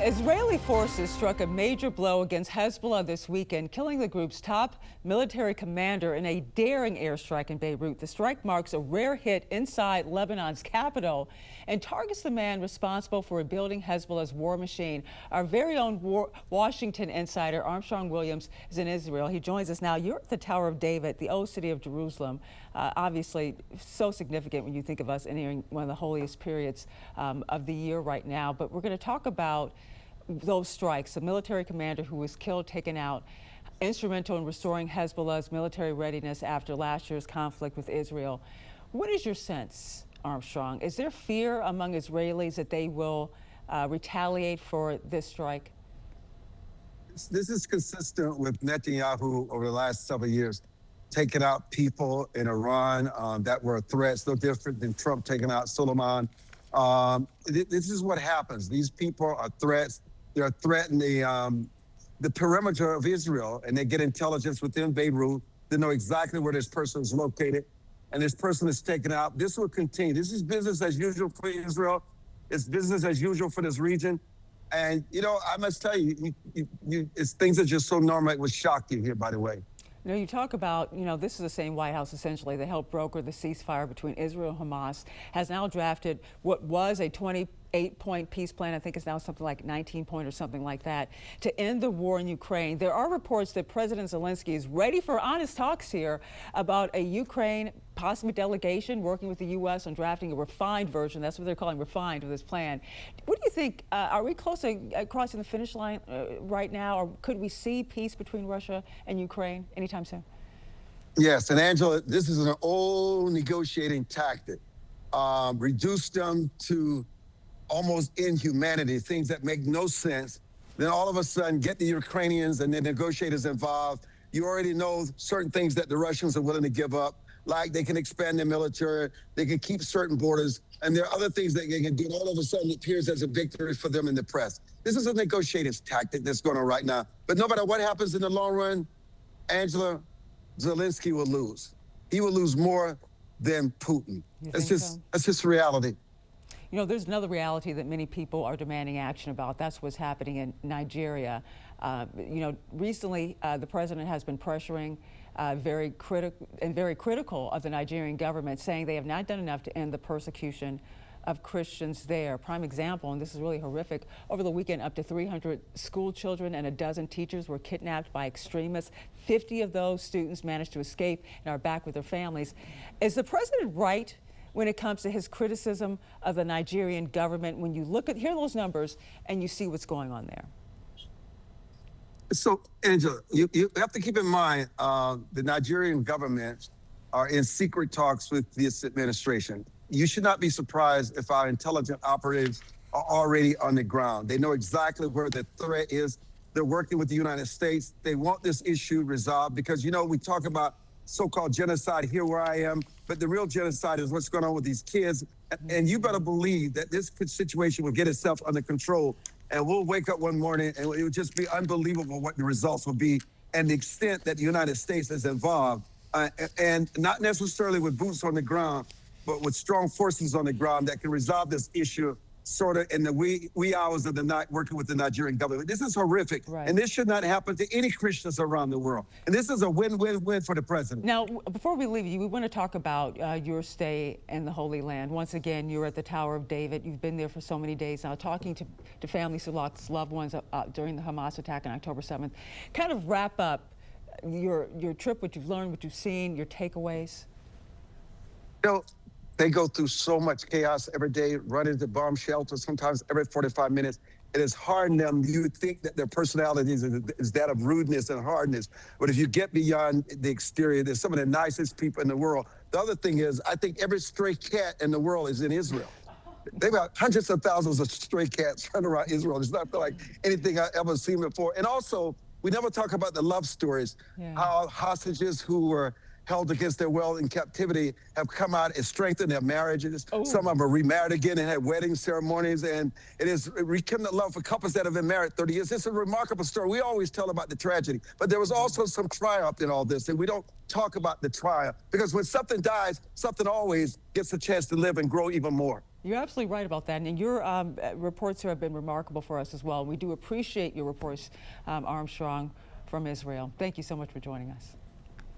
Israeli forces struck a major blow against Hezbollah this weekend, killing the group's top military commander in a daring airstrike in Beirut. The strike marks a rare hit inside Lebanon's capital and targets the man responsible for rebuilding Hezbollah's war machine. Our very own Washington insider, Armstrong Williams, is in Israel. He joins us now. You're at the Tower of David, the old city of Jerusalem. Obviously, so significant when you think of us entering one of the holiest periods of the year right now. But we're going to talk about those strikes. The military commander who was killed, taken out, instrumental in restoring Hezbollah's military readiness after last year's conflict with Israel. What is your sense, Armstrong? Is there fear among Israelis that they will retaliate for this strike? This is consistent with Netanyahu over the last several years, taking out people in Iran that were threats, no different than Trump taking out Suleiman. This is what happens. These people are threats. They're threatening the perimeter of Israel, and they get intelligence within Beirut. They know exactly where this person is located, and this person is taken out. This will continue. This is business as usual for Israel. It's business as usual for this region. And, you know, I must tell you, things are just so normal. It would shock you here, by the way. You know, you talk about, this is the same White House, essentially, that helped broker the ceasefire between Israel and Hamas, has now drafted what was a 28-point peace plan. I think it's now something like 19-point or something like that, to end the war in Ukraine. There are reports that President Zelenskyy is ready for honest talks here about a Ukraine possible delegation working with the U.S. on drafting a refined version. That's what they're calling refined of this plan. What do you think? Are we close to crossing the finish line right now, or could we see peace between Russia and Ukraine anytime soon? Yes, and Angela, this is an old negotiating tactic. Reduce them to almost inhumanity, things that make no sense. Then all of a sudden get the Ukrainians and the negotiators involved. You already know certain things that the Russians are willing to give up, like they can expand their military, they can keep certain borders, and there are other things that they can do. And all of a sudden it appears as a victory for them in the press. This is a negotiating tactic that's going on right now. But no matter what happens in the long run, Angela, Zelenskyy will lose. He will lose more than Putin. That's just reality. You know, there's another reality that many people are demanding action about. That's what's happening in Nigeria. Recently, the president has been pressuring very critical of the Nigerian government, saying they have not done enough to end the persecution of Christians there. Prime example, and this is really horrific, over the weekend up to 300 school children and a dozen teachers were kidnapped by extremists. 50 of those students managed to escape and are back with their families. Is the president right when it comes to his criticism of the Nigerian government, when you hear those numbers and you see what's going on there? So, Angela, you have to keep in mind the Nigerian government are in secret talks with this administration. You should not be surprised if our intelligence operatives are already on the ground. They know exactly where the threat is. They're working with the United States. They want this issue resolved because, we talk about so-called genocide here where I am, but the real genocide is what's going on with these kids. And you better believe that this situation will get itself under control, and we'll wake up one morning and it would just be unbelievable what the results will be and the extent that the United States is involved, and not necessarily with boots on the ground, but with strong forces on the ground that can resolve this issue sort of in the wee hours of the night, working with the Nigerian government. This is horrific, right? And this should not happen to any Christians around the world. And this is a win-win-win for the president. Now, before we leave you, we want to talk about your stay in the Holy Land. Once again, you're at the Tower of David. You've been there for so many days now, talking to families who lost loved ones during the Hamas attack on October 7th. Kind of wrap up your trip, what you've learned, what you've seen, your takeaways. They go through so much chaos every day, run into bomb shelters, sometimes every 45 minutes. It is hard on them. You would think that their personalities is that of rudeness and hardness. But if you get beyond the exterior, they're some of the nicest people in the world. The other thing is, I think every stray cat in the world is in Israel. They've got hundreds of thousands of stray cats running around Israel. It's not like anything I've ever seen before. And also, we never talk about the love stories, how hostages who were held against their will in captivity have come out and strengthened their marriages. Some of them are remarried again and had wedding ceremonies, and it is rekindled love for couples that have been married 30 years. It's a remarkable story. We always tell about the tragedy, but there was also some triumph in all this, and we don't talk about the triumph because when something dies, something always gets a chance to live and grow even more. You're absolutely right about that. And your reports here have been remarkable for us as well. We do appreciate your reports, Armstrong, from Israel. Thank you so much for joining us.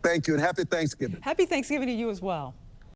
Thank you, and happy Thanksgiving. Happy Thanksgiving to you as well.